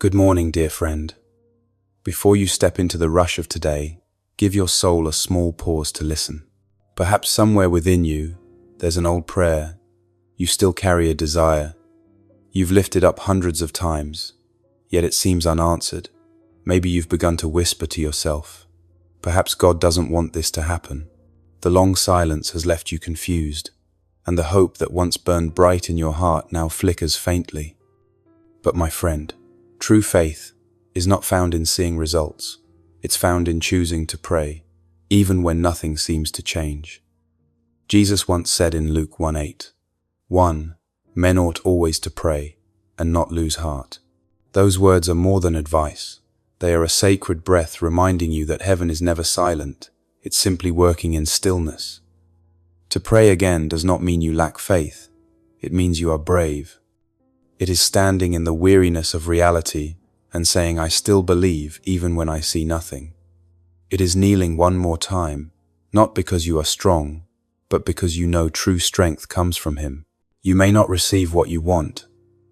Good morning, dear friend. Before you step into the rush of today, give your soul a small pause to listen. Perhaps somewhere within you, there's an old prayer. You still carry a desire. You've lifted up hundreds of times, yet it seems unanswered. Maybe you've begun to whisper to yourself. Perhaps God doesn't want this to happen. The long silence has left you confused, and the hope that once burned bright in your heart now flickers faintly. But my friend, true faith is not found in seeing results. It's found in choosing to pray, even when nothing seems to change. Jesus once said in Luke 1:8, 1. Men ought always to pray and not lose heart. Those words are more than advice. They are a sacred breath reminding you that heaven is never silent. It's simply working in stillness. To pray again does not mean you lack faith. It means you are brave. It is standing in the weariness of reality and saying, I still believe even when I see nothing. It is kneeling one more time, not because you are strong, but because you know true strength comes from Him. You may not receive what you want,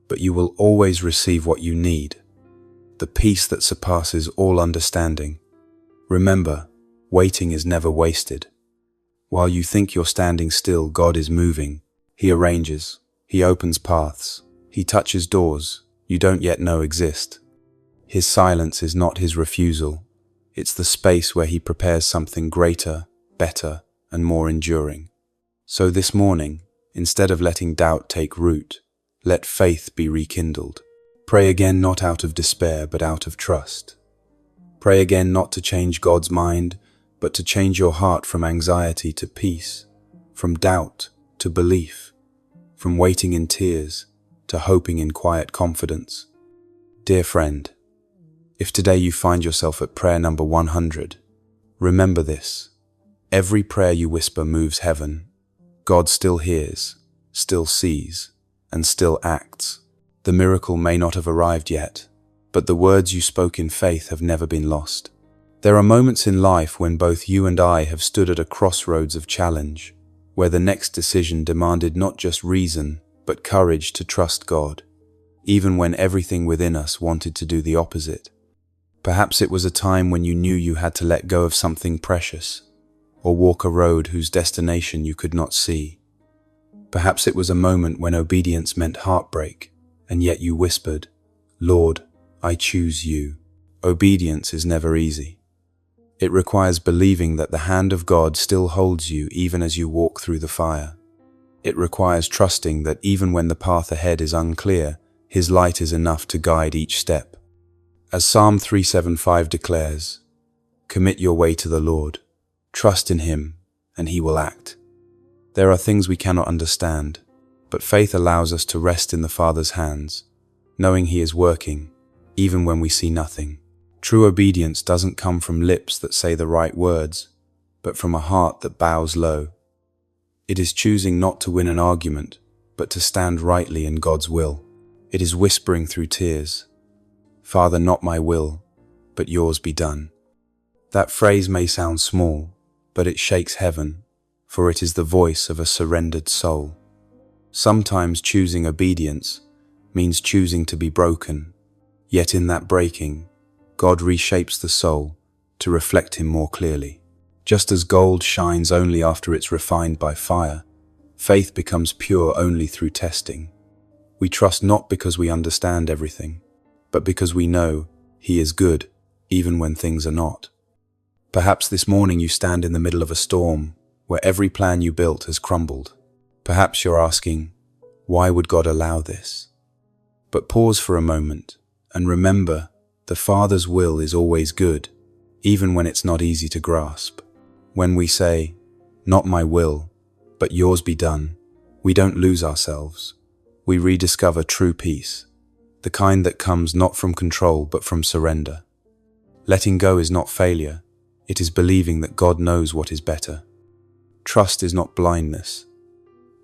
but you will always receive what you need. The peace that surpasses all understanding. Remember, waiting is never wasted. While you think you're standing still, God is moving. He arranges. He opens paths. He touches doors you don't yet know exist. His silence is not His refusal. It's the space where He prepares something greater, better, and more enduring. So this morning, instead of letting doubt take root, let faith be rekindled. Pray again not out of despair, but out of trust. Pray again not to change God's mind, but to change your heart from anxiety to peace, from doubt to belief, from waiting in tears to hoping in quiet confidence. Dear friend, if today you find yourself at prayer number 100, remember this. Every prayer you whisper moves heaven. God still hears, still sees, and still acts. The miracle may not have arrived yet, but the words you spoke in faith have never been lost. There are moments in life when both you and I have stood at a crossroads of challenge, where the next decision demanded not just reason, but courage to trust God, even when everything within us wanted to do the opposite. Perhaps it was a time when you knew you had to let go of something precious, or walk a road whose destination you could not see. Perhaps it was a moment when obedience meant heartbreak, and yet you whispered, Lord, I choose you. Obedience is never easy. It requires believing that the hand of God still holds you even as you walk through the fire. It requires trusting that even when the path ahead is unclear, His light is enough to guide each step. As Psalm 375 declares, commit your way to the Lord, trust in Him, and He will act. There are things we cannot understand, but faith allows us to rest in the Father's hands, knowing He is working, even when we see nothing. True obedience doesn't come from lips that say the right words, but from a heart that bows low. It is choosing not to win an argument, but to stand rightly in God's will. It is whispering through tears, Father, not my will, but yours be done. That phrase may sound small, but it shakes heaven, for it is the voice of a surrendered soul. Sometimes choosing obedience means choosing to be broken, yet in that breaking, God reshapes the soul to reflect Him more clearly. Just as gold shines only after it's refined by fire, faith becomes pure only through testing. We trust not because we understand everything, but because we know He is good, even when things are not. Perhaps this morning you stand in the middle of a storm where every plan you built has crumbled. Perhaps you're asking, why would God allow this? But pause for a moment and remember, the Father's will is always good, even when it's not easy to grasp. When we say, not my will, but yours be done, we don't lose ourselves. We rediscover true peace, the kind that comes not from control but from surrender. Letting go is not failure, it is believing that God knows what is better. Trust is not blindness.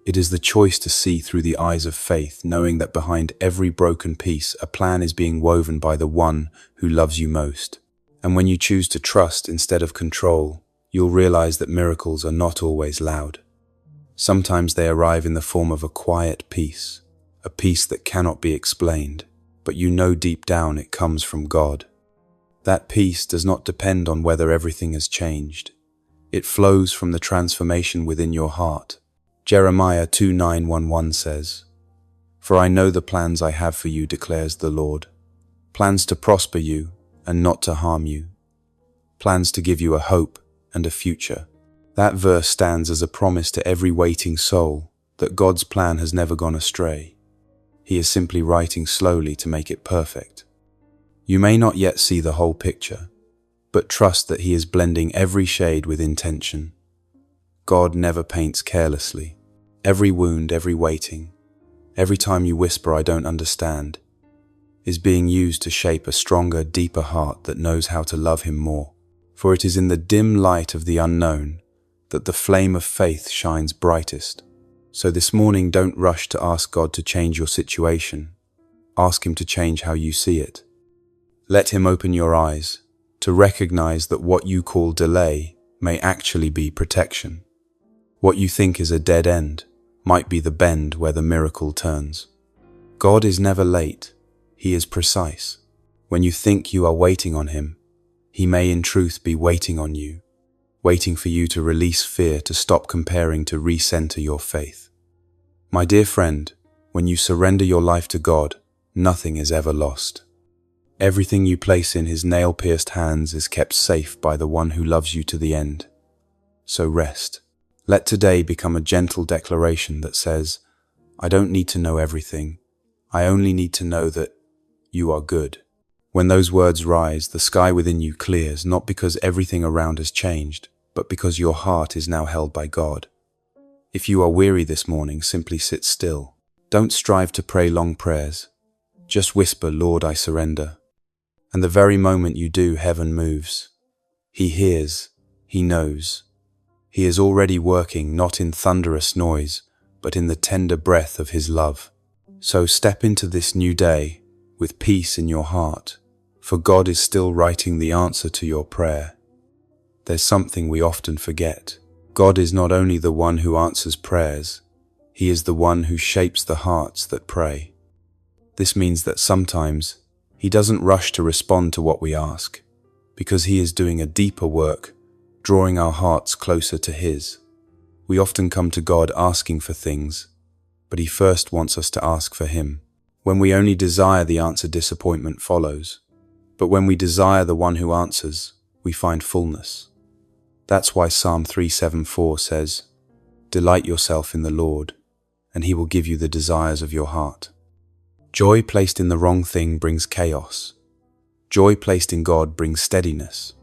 It is the choice to see through the eyes of faith, knowing that behind every broken piece, a plan is being woven by the one who loves you most. And when you choose to trust instead of control, you'll realize that miracles are not always loud. Sometimes they arrive in the form of a quiet peace, a peace that cannot be explained, but you know deep down it comes from God. That peace does not depend on whether everything has changed. It flows from the transformation within your heart. Jeremiah 2:9-11 says, "For I know the plans I have for you, declares the Lord. Plans to prosper you and not to harm you. Plans to give you a hope and a future." That verse stands as a promise to every waiting soul that God's plan has never gone astray. He is simply writing slowly to make it perfect. You may not yet see the whole picture, but trust that He is blending every shade with intention. God never paints carelessly. Every wound, every waiting, every time you whisper, "I don't understand," is being used to shape a stronger, deeper heart that knows how to love Him more. For it is in the dim light of the unknown that the flame of faith shines brightest. So this morning, don't rush to ask God to change your situation. Ask Him to change how you see it. Let Him open your eyes to recognize that what you call delay may actually be protection. What you think is a dead end might be the bend where the miracle turns. God is never late. He is precise. When you think you are waiting on Him, He may in truth be waiting on you, waiting for you to release fear, to stop comparing, to recenter your faith. My dear friend, when you surrender your life to God, nothing is ever lost. Everything you place in His nail-pierced hands is kept safe by the one who loves you to the end. So rest. Let today become a gentle declaration that says, "I don't need to know everything. I only need to know that you are good." When those words rise, the sky within you clears, not because everything around has changed, but because your heart is now held by God. If you are weary this morning, simply sit still. Don't strive to pray long prayers. Just whisper, "Lord, I surrender." And the very moment you do, heaven moves. He hears, He knows. He is already working, not in thunderous noise, but in the tender breath of His love. So step into this new day with peace in your heart, for God is still writing the answer to your prayer. There's something we often forget. God is not only the one who answers prayers, He is the one who shapes the hearts that pray. This means that sometimes He doesn't rush to respond to what we ask, because He is doing a deeper work, drawing our hearts closer to His. We often come to God asking for things, but He first wants us to ask for Him. When we only desire the answer, disappointment follows. But when we desire the one who answers, we find fullness. That's why Psalm 3:7-4 says, "Delight yourself in the Lord, and He will give you the desires of your heart." Joy placed in the wrong thing brings chaos. Joy placed in God brings steadiness.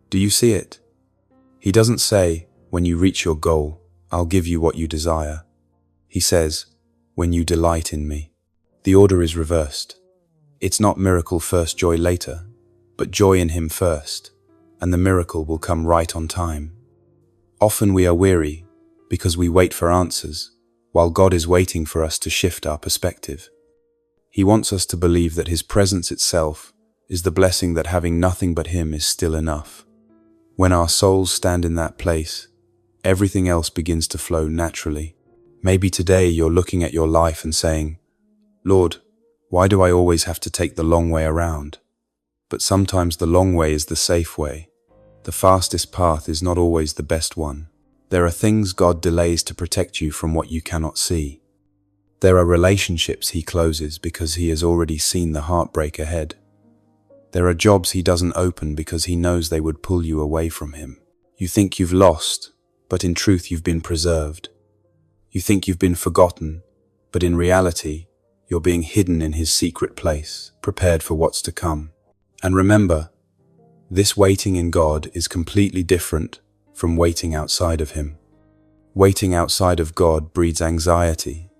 Do you see it? He doesn't say, "When you reach your goal, I'll give you what you desire." He says, "When you delight in me." The order is reversed. It's not miracle first, joy later, but joy in Him first, and the miracle will come right on time. Often we are weary because we wait for answers, while God is waiting for us to shift our perspective. He wants us to believe that His presence itself is the blessing, that having nothing but Him is still enough. When our souls stand in that place, everything else begins to flow naturally. Maybe today you're looking at your life and saying, "Lord, why do I always have to take the long way around?" But sometimes the long way is the safe way. The fastest path is not always the best one. There are things God delays to protect you from what you cannot see. There are relationships He closes because He has already seen the heartbreak ahead. There are jobs He doesn't open because He knows they would pull you away from Him. You think you've lost, but in truth you've been preserved. You think you've been forgotten, but in reality, you're being hidden in His secret place, prepared for what's to come. And remember, this waiting in God is completely different from waiting outside of Him. Waiting outside of God breeds anxiety,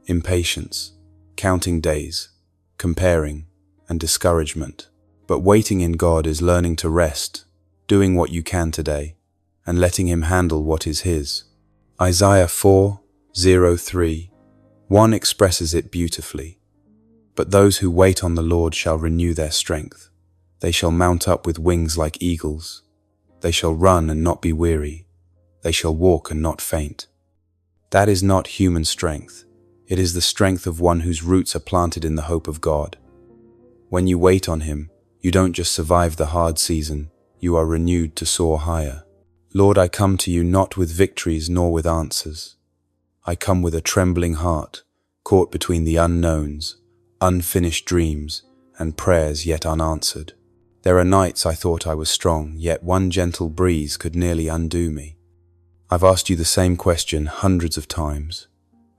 impatience, counting days, comparing, and discouragement. But waiting in God is learning to rest, doing what you can today, and letting Him handle what is His. Isaiah 4:0-3 expresses it beautifully. "But those who wait on the Lord shall renew their strength. They shall mount up with wings like eagles. They shall run and not be weary. They shall walk and not faint." That is not human strength. It is the strength of one whose roots are planted in the hope of God. When you wait on Him, you don't just survive the hard season, you are renewed to soar higher. Lord, I come to you not with victories nor with answers. I come with a trembling heart, caught between the unknowns, unfinished dreams, and prayers yet unanswered. There are nights I thought I was strong, yet one gentle breeze could nearly undo me. I've asked you the same question hundreds of times,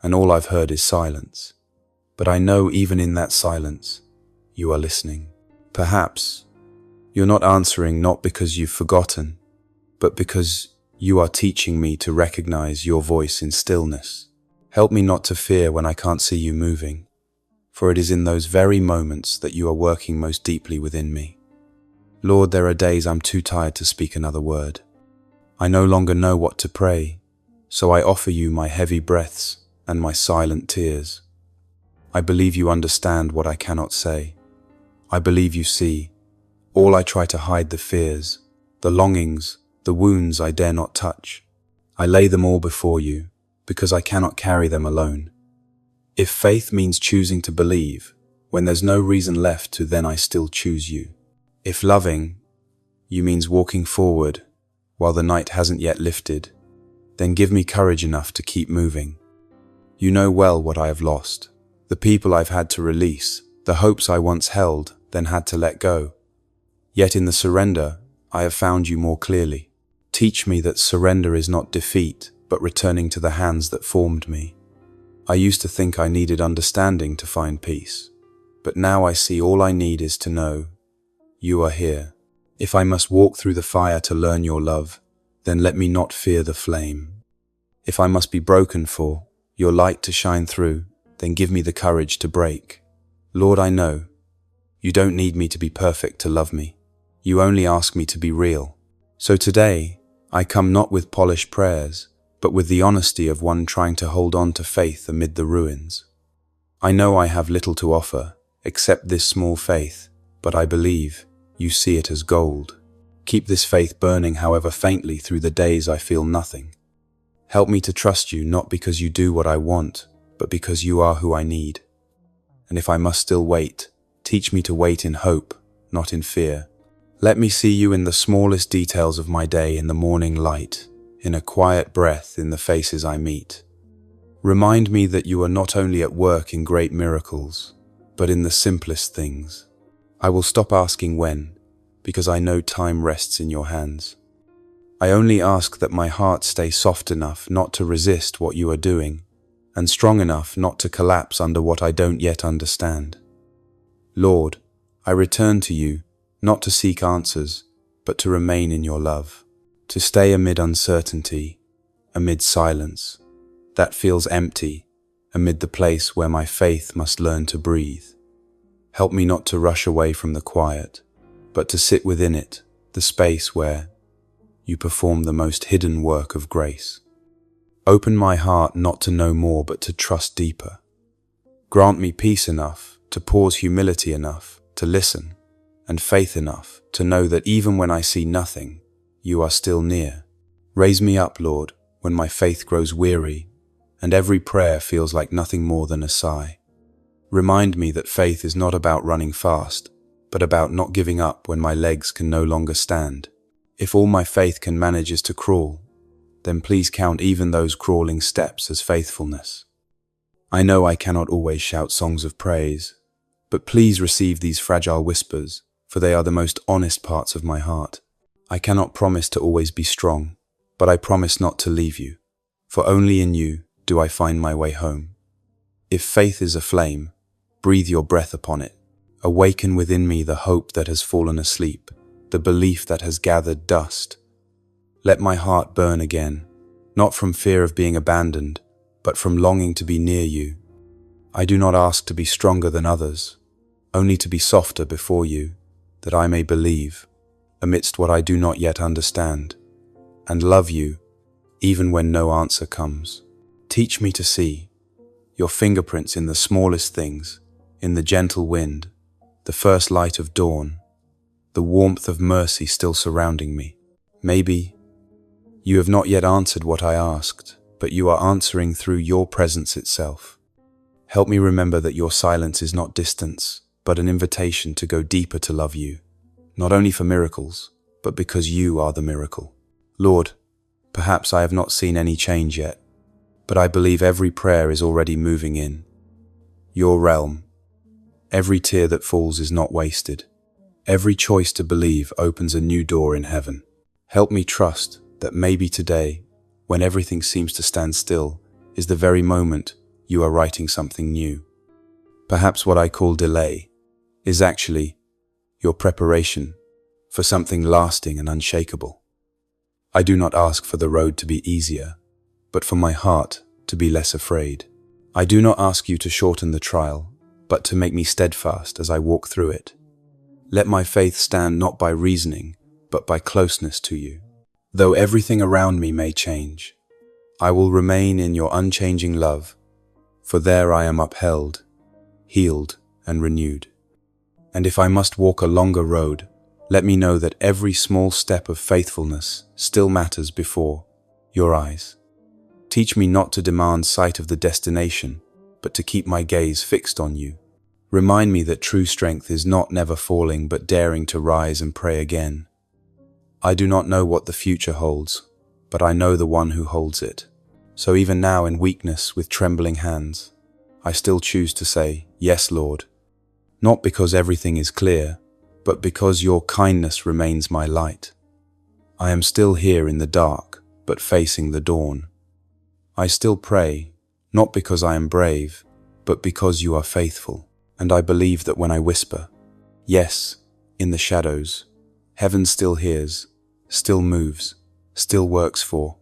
and all I've heard is silence. But I know even in that silence, you are listening. Perhaps you're not answering not because you've forgotten, but because you are teaching me to recognize your voice in stillness. Help me not to fear when I can't see you moving, for it is in those very moments that you are working most deeply within me. Lord, there are days I'm too tired to speak another word. I no longer know what to pray, so I offer you my heavy breaths and my silent tears. I believe you understand what I cannot say. I believe you see. All I try to hide the fears, the longings, the wounds I dare not touch. I lay them all before you, because I cannot carry them alone. If faith means choosing to believe, when there's no reason left to, then I still choose you. If loving you means walking forward while the night hasn't yet lifted, then give me courage enough to keep moving. You know well what I have lost, the people I've had to release, the hopes I once held, then had to let go. Yet in the surrender, I have found you more clearly. Teach me that surrender is not defeat, but returning to the hands that formed me. I used to think I needed understanding to find peace, but now I see all I need is to know you are here. If I must walk through the fire to learn your love, then let me not fear the flame. If I must be broken for your light to shine through, then give me the courage to break. Lord, I know you don't need me to be perfect to love me. You only ask me to be real. So today, I come not with polished prayers, but with the honesty of one trying to hold on to faith amid the ruins. I know I have little to offer, except this small faith, but I believe you see it as gold. Keep this faith burning, however faintly, through the days I feel nothing. Help me to trust you not because you do what I want, but because you are who I need. And if I must still wait, teach me to wait in hope, not in fear. Let me see you in the smallest details of my day, in the morning light, in a quiet breath in the faces I meet. Remind me that you are not only at work in great miracles, but in the simplest things. I will stop asking when, because I know time rests in your hands. I only ask that my heart stay soft enough not to resist what you are doing, and strong enough not to collapse under what I don't yet understand. Lord, I return to you, not to seek answers, but to remain in your love, to stay amid uncertainty, amid silence that feels empty, amid the place where my faith must learn to breathe. Help me not to rush away from the quiet, but to sit within it, the space where you perform the most hidden work of grace. Open my heart not to know more, but to trust deeper. Grant me peace enough to pause, humility enough to listen, and faith enough to know that even when I see nothing, you are still near. Raise me up, Lord, when my faith grows weary, and every prayer feels like nothing more than a sigh. Remind me that faith is not about running fast, but about not giving up when my legs can no longer stand. If all my faith can manage is to crawl, then please count even those crawling steps as faithfulness. I know I cannot always shout songs of praise, but please receive these fragile whispers, for they are the most honest parts of my heart. I cannot promise to always be strong, but I promise not to leave you, for only in you do I find my way home. If faith is a flame, breathe your breath upon it. Awaken within me the hope that has fallen asleep, the belief that has gathered dust. Let my heart burn again, not from fear of being abandoned, but from longing to be near you. I do not ask to be stronger than others, only to be softer before you, that I may believe, amidst what I do not yet understand, and love you, even when no answer comes. Teach me to see your fingerprints in the smallest things, in the gentle wind, the first light of dawn, the warmth of mercy still surrounding me. Maybe you have not yet answered what I asked, but you are answering through your presence itself. Help me remember that your silence is not distance, but but an invitation to go deeper to love you, not only for miracles, but because you are the miracle. Lord, perhaps I have not seen any change yet, but I believe every prayer is already moving in your realm. Every tear that falls is not wasted. Every choice to believe opens a new door in heaven. Help me trust that maybe today, when everything seems to stand still, is the very moment you are writing something new. Perhaps what I call delay is actually your preparation for something lasting and unshakable. I do not ask for the road to be easier, but for my heart to be less afraid. I do not ask you to shorten the trial, but to make me steadfast as I walk through it. Let my faith stand not by reasoning, but by closeness to you. Though everything around me may change, I will remain in your unchanging love, for there I am upheld, healed, and renewed. And if I must walk a longer road, let me know that every small step of faithfulness still matters before your eyes. Teach me not to demand sight of the destination, but to keep my gaze fixed on you. Remind me that true strength is not never falling, but daring to rise and pray again. I do not know what the future holds, but I know the one who holds it. So even now in weakness, with trembling hands, I still choose to say, "Yes, Lord," not because everything is clear, but because your kindness remains my light. I am still here in the dark, but facing the dawn. I still pray, not because I am brave, but because you are faithful. And I believe that when I whisper, "Yes," in the shadows, heaven still hears, still moves, still works, for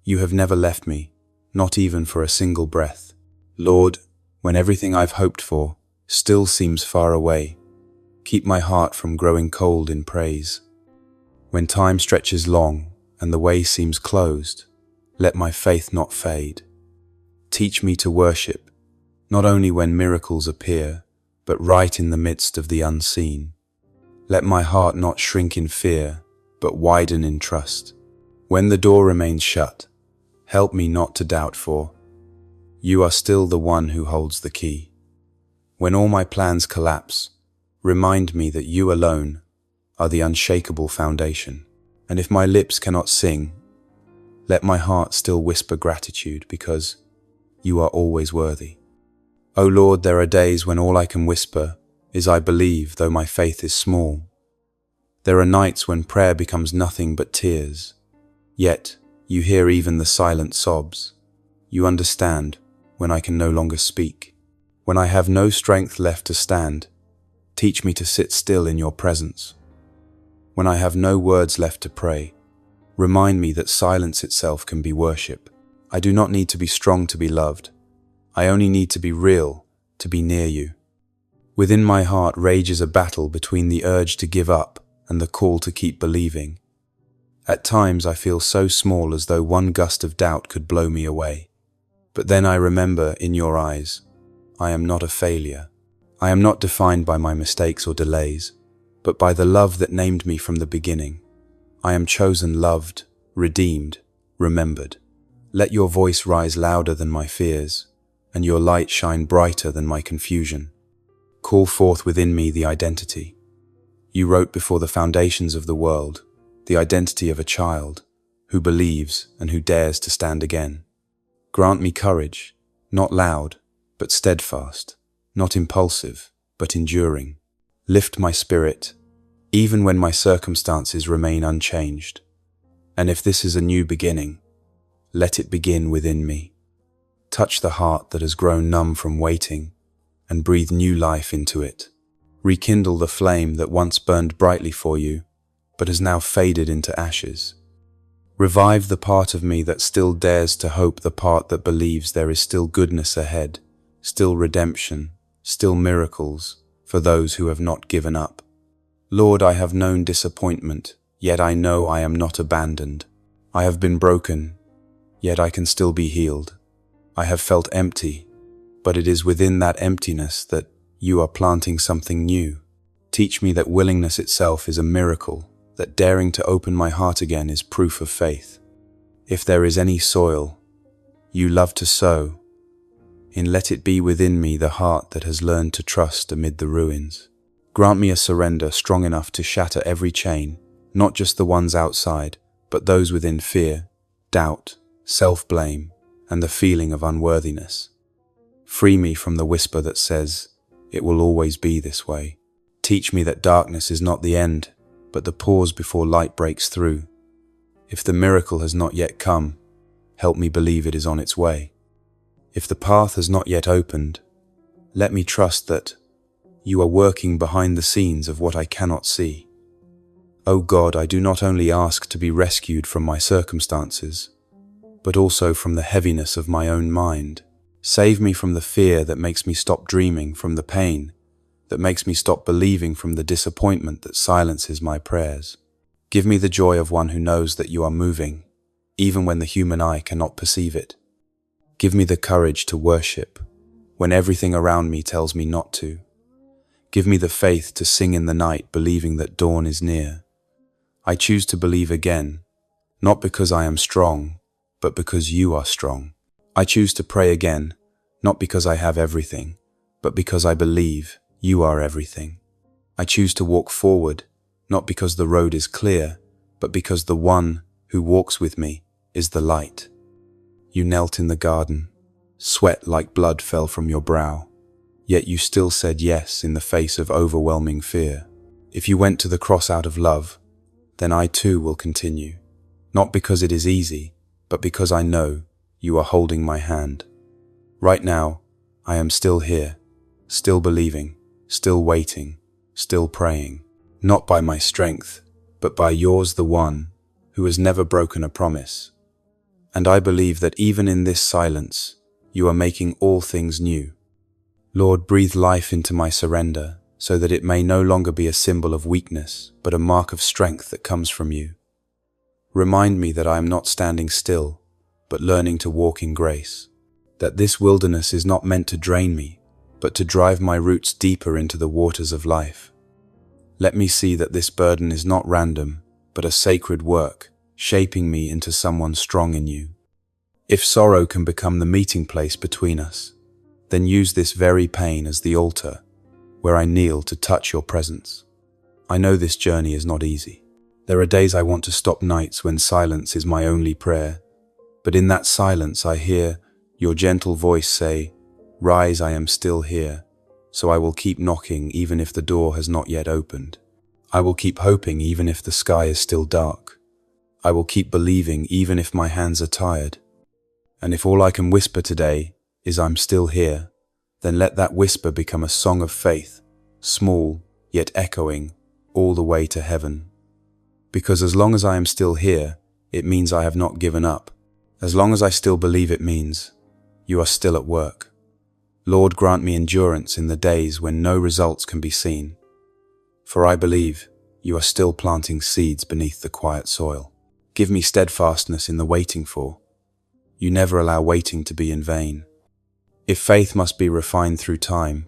you have never left me, not even for a single breath. Lord, when everything I've hoped for still seems far away, keep my heart from growing cold in praise. When time stretches long and the way seems closed, let my faith not fade. Teach me to worship, not only when miracles appear, but right in the midst of the unseen. Let my heart not shrink in fear, but widen in trust. When the door remains shut, help me not to doubt, for you are still the one who holds the key. When all my plans collapse, remind me that you alone are the unshakable foundation. And if my lips cannot sing, let my heart still whisper gratitude, because you are always worthy. O Lord, there are days when all I can whisper is I believe, though my faith is small. There are nights when prayer becomes nothing but tears. Yet you hear even the silent sobs. You understand when I can no longer speak. When I have no strength left to stand, teach me to sit still in your presence. When I have no words left to pray, remind me that silence itself can be worship. I do not need to be strong to be loved. I only need to be real, to be near you. Within my heart rages a battle between the urge to give up and the call to keep believing. At times I feel so small, as though one gust of doubt could blow me away. But then I remember, in your eyes, I am not a failure. I am not defined by my mistakes or delays, but by the love that named me from the beginning. I am chosen, loved, redeemed, remembered. Let your voice rise louder than my fears, and your light shine brighter than my confusion. Call forth within me the identity you wrote before the foundations of the world, the identity of a child who believes and who dares to stand again. Grant me courage, not loud, but steadfast, not impulsive, but enduring. Lift my spirit, even when my circumstances remain unchanged. And if this is a new beginning, let it begin within me. Touch the heart that has grown numb from waiting, and breathe new life into it. Rekindle the flame that once burned brightly for you, but has now faded into ashes. Revive the part of me that still dares to hope, the part that believes there is still goodness ahead, still redemption, still miracles for those who have not given up. Lord, I have known disappointment, yet I know I am not abandoned. I have been broken, yet I can still be healed. I have felt empty, but it is within that emptiness that you are planting something new. Teach me that willingness itself is a miracle, that daring to open my heart again is proof of faith. If there is any soil you love to sow, let it be within me the heart that has learned to trust amid the ruins. Grant me a surrender strong enough to shatter every chain, not just the ones outside, but those within: fear, doubt, self-blame, and the feeling of unworthiness. Free me from the whisper that says, "It will always be this way." Teach me that darkness is not the end, but the pause before light breaks through. If the miracle has not yet come, help me believe it is on its way. If the path has not yet opened, let me trust that you are working behind the scenes of what I cannot see. O God, I do not only ask to be rescued from my circumstances, but also from the heaviness of my own mind. Save me from the fear that makes me stop dreaming, from the pain that makes me stop believing, from the disappointment that silences my prayers. Give me the joy of one who knows that you are moving, even when the human eye cannot perceive it. Give me the courage to worship when everything around me tells me not to. Give me the faith to sing in the night, believing that dawn is near. I choose to believe again, not because I am strong, but because you are strong. I choose to pray again, not because I have everything, but because I believe you are everything. I choose to walk forward, not because the road is clear, but because the one who walks with me is the light. You knelt in the garden. Sweat like blood fell from your brow, yet you still said yes in the face of overwhelming fear. If you went to the cross out of love, then I too will continue, not because it is easy, but because I know you are holding my hand. Right now, I am still here, still believing, still waiting, still praying, not by my strength, but by yours, the one who has never broken a promise. And I believe that even in this silence, you are making all things new. Lord, breathe life into my surrender, so that it may no longer be a symbol of weakness, but a mark of strength that comes from you. Remind me that I am not standing still, but learning to walk in grace, that this wilderness is not meant to drain me, but to drive my roots deeper into the waters of life. Let me see that this burden is not random, but a sacred work, shaping me into someone strong in you. If sorrow can become the meeting place between us, then use this very pain as the altar where I kneel to touch your presence. I know this journey is not easy. There are days I want to stop, nights when silence is my only prayer. But in that silence I hear your gentle voice say, "Rise, I am still here." So I will keep knocking even if the door has not yet opened. I will keep hoping even if the sky is still dark. I will keep believing even if my hands are tired. And if all I can whisper today is "I'm still here," then let that whisper become a song of faith, small yet echoing all the way to heaven. Because as long as I am still here, it means I have not given up. As long as I still believe, it means you are still at work. Lord, grant me endurance in the days when no results can be seen. For I believe you are still planting seeds beneath the quiet soil. Give me steadfastness in the waiting for. You never allow waiting to be in vain. If faith must be refined through time,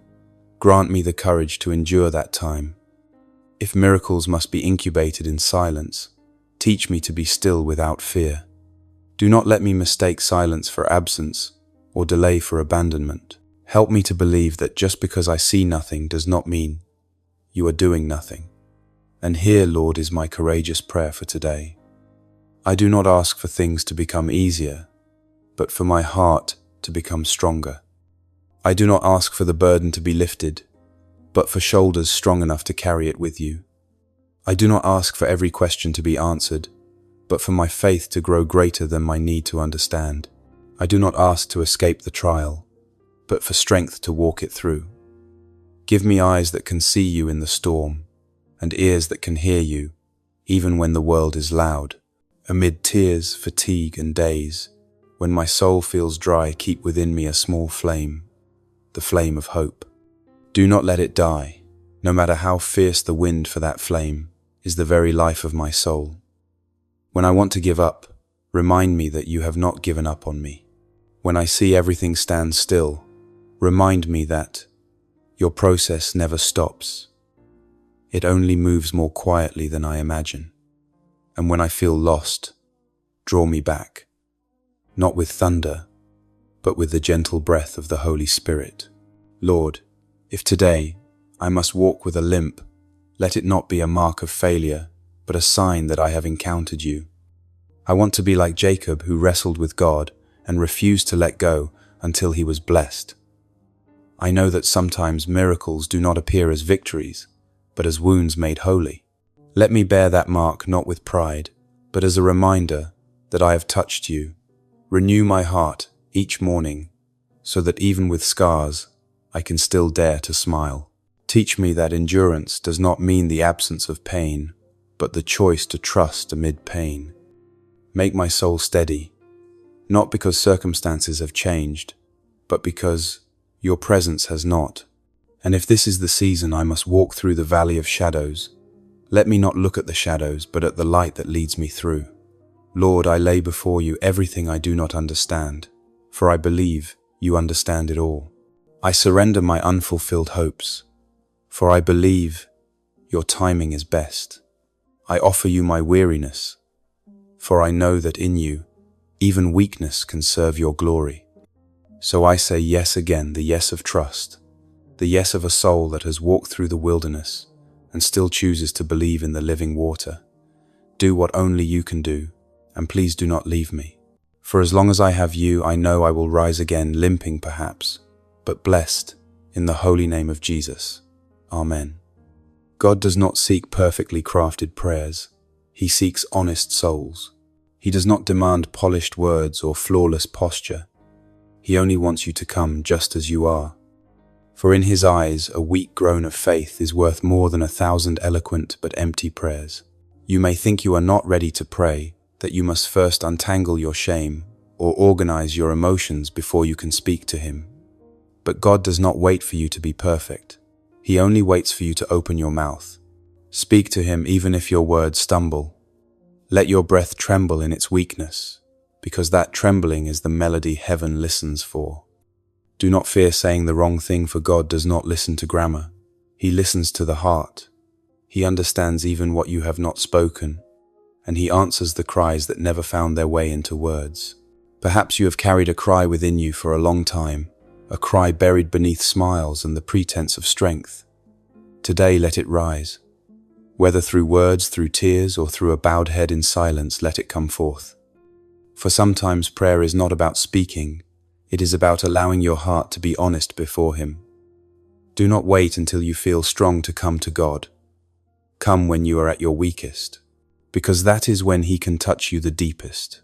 grant me the courage to endure that time. If miracles must be incubated in silence, teach me to be still without fear. Do not let me mistake silence for absence or delay for abandonment. Help me to believe that just because I see nothing does not mean you are doing nothing. And here, Lord, is my courageous prayer for today. I do not ask for things to become easier, but for my heart to become stronger. I do not ask for the burden to be lifted, but for shoulders strong enough to carry it with you. I do not ask for every question to be answered, but for my faith to grow greater than my need to understand. I do not ask to escape the trial, but for strength to walk it through. Give me eyes that can see you in the storm, and ears that can hear you, even when the world is loud. Amid tears, fatigue, and days, when my soul feels dry, keep within me a small flame, the flame of hope. Do not let it die, no matter how fierce the wind, for that flame is the very life of my soul. When I want to give up, remind me that you have not given up on me. When I see everything stand still, remind me that your process never stops. It only moves more quietly than I imagine. And when I feel lost, draw me back, not with thunder, but with the gentle breath of the Holy Spirit. Lord, if today I must walk with a limp. Let it not be a mark of failure, but a sign that I have encountered you. I want to be like Jacob, who wrestled with God and refused to let go until he was blessed. I know that sometimes miracles do not appear as victories, but as wounds made holy. Let me bear that mark not with pride, but as a reminder that I have touched you. Renew my heart each morning, so that even with scars, I can still dare to smile. Teach me that endurance does not mean the absence of pain, but the choice to trust amid pain. Make my soul steady, not because circumstances have changed, but because your presence has not. And if this is the season I must walk through the valley of shadows, let me not look at the shadows, but at the light that leads me through. Lord, I lay before you everything I do not understand, for I believe you understand it all. I surrender my unfulfilled hopes, for I believe your timing is best. I offer you my weariness, for I know that in you, even weakness can serve your glory. So I say yes again, the yes of trust, the yes of a soul that has walked through the wilderness and still chooses to believe in the living water. Do what only you can do, and please do not leave me. For as long as I have you, I know I will rise again, limping perhaps, but blessed in the holy name of Jesus. Amen. God does not seek perfectly crafted prayers. He seeks honest souls. He does not demand polished words or flawless posture. He only wants you to come just as you are. For in his eyes, a weak groan of faith is worth more than 1,000 eloquent but empty prayers. You may think you are not ready to pray, that you must first untangle your shame or organize your emotions before you can speak to him. But God does not wait for you to be perfect. He only waits for you to open your mouth. Speak to him even if your words stumble. Let your breath tremble in its weakness, because that trembling is the melody heaven listens for. Do not fear saying the wrong thing, for God does not listen to grammar. He listens to the heart. He understands even what you have not spoken, and he answers the cries that never found their way into words. Perhaps you have carried a cry within you for a long time, a cry buried beneath smiles and the pretense of strength. Today let it rise. Whether through words, through tears, or through a bowed head in silence, let it come forth. For sometimes prayer is not about speaking, it is about allowing your heart to be honest before him. Do not wait until you feel strong to come to God. Come when you are at your weakest, because that is when he can touch you the deepest.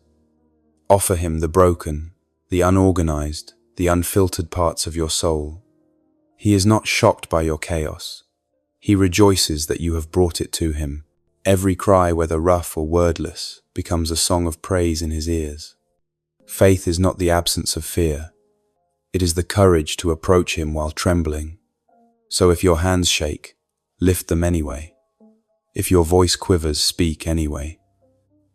Offer him the broken, the unorganized, the unfiltered parts of your soul. He is not shocked by your chaos. He rejoices that you have brought it to him. Every cry, whether rough or wordless, becomes a song of praise in his ears. Faith is not the absence of fear. It is the courage to approach him while trembling. So if your hands shake, lift them anyway. If your voice quivers, speak anyway.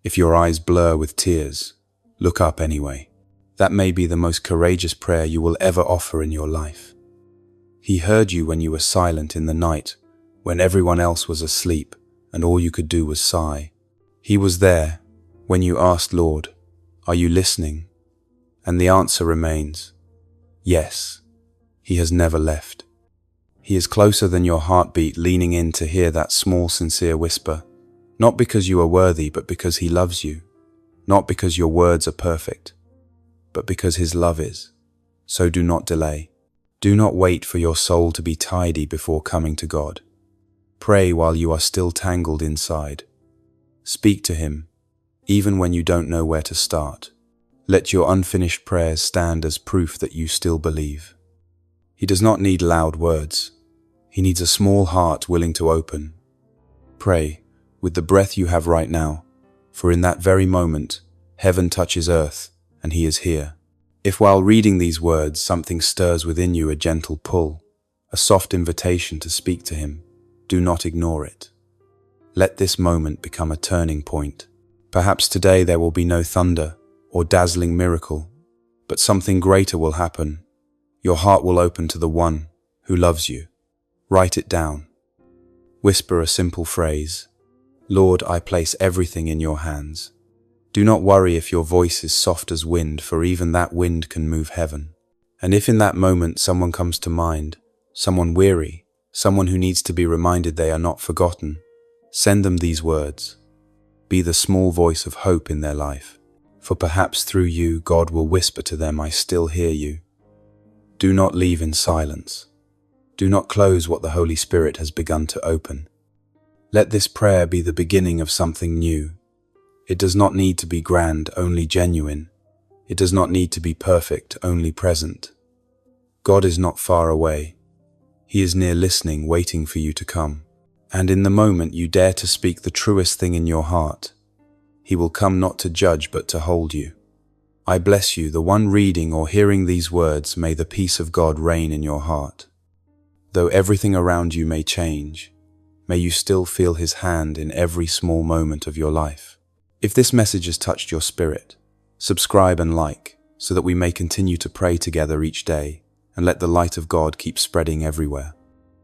If your eyes blur with tears, look up anyway. That may be the most courageous prayer you will ever offer in your life. He heard you when you were silent in the night, when everyone else was asleep and all you could do was sigh. He was there when you asked, Lord, are you listening? And the answer remains, yes. He has never left. He is closer than your heartbeat, leaning in to hear that small, sincere whisper, not because you are worthy, but because he loves you, not because your words are perfect, but because his love is. So do not delay. Do not wait for your soul to be tidy before coming to God. Pray while you are still tangled inside. Speak to him, even when you don't know where to start. Let your unfinished prayers stand as proof that you still believe. He does not need loud words. He needs a small heart willing to open. Pray with the breath you have right now, for in that very moment, heaven touches earth and he is here. If while reading these words something stirs within you, a gentle pull, a soft invitation to speak to him, do not ignore it. Let this moment become a turning point. Perhaps today there will be no thunder or dazzling miracle, but something greater will happen. Your heart will open to the one who loves you. Write it down. Whisper a simple phrase, Lord, I place everything in your hands. Do not worry if your voice is soft as wind, for even that wind can move heaven. And if in that moment someone comes to mind, someone weary, someone who needs to be reminded they are not forgotten, send them these words. Be the small voice of hope in their life, for perhaps through you God will whisper to them, I still hear you. Do not leave in silence. Do not close what the Holy Spirit has begun to open. Let this prayer be the beginning of something new. It does not need to be grand, only genuine. It does not need to be perfect, only present. God is not far away. He is near, listening, waiting for you to come. And in the moment you dare to speak the truest thing in your heart, He will come not to judge but to hold you. I bless you, the one reading or hearing these words. May the peace of God reign in your heart. Though everything around you may change, may you still feel His hand in every small moment of your life. If this message has touched your spirit, subscribe and like, so that we may continue to pray together each day and let the light of God keep spreading everywhere.